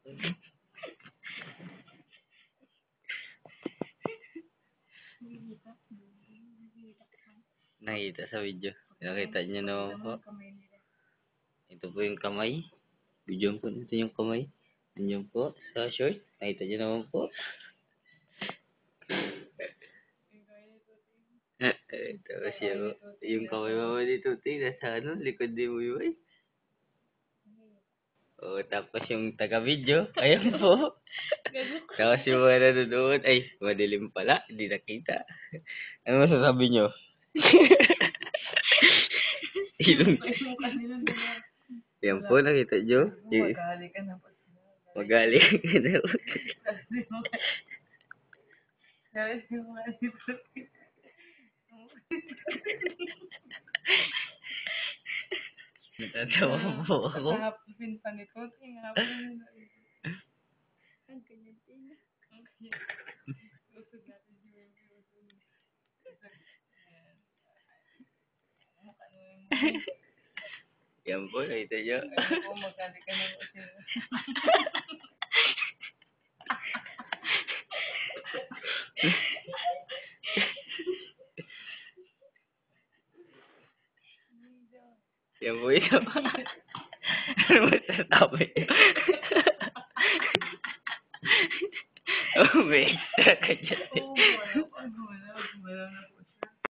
Nakita sa video. Nakita niyo naman po. Ito po yung kamay. Video po natin yung kamay. Nandiyan po sa short. Nakita niyo naman po. Tapos yung kamay mama dito, nasa likod ni Uy. Oh, tapos yung taga-video, ayan po. Tapos yung mga nanonood, ay, madilim pala, hindi nakita. Ano masasabi nyo? Ilong. Yan po, nakita nyo? Magali ka na po. Magali ka na po. Natatawa po ako. Nakahapin pa nito. Hapin na ito. Ang ganyan din. Usog natin si Baby. Yan po, nakita nyo. Ano po, magali ka na po sila. Yan po ito. Ano masasabi nyo? Oh, may extra ka dyan.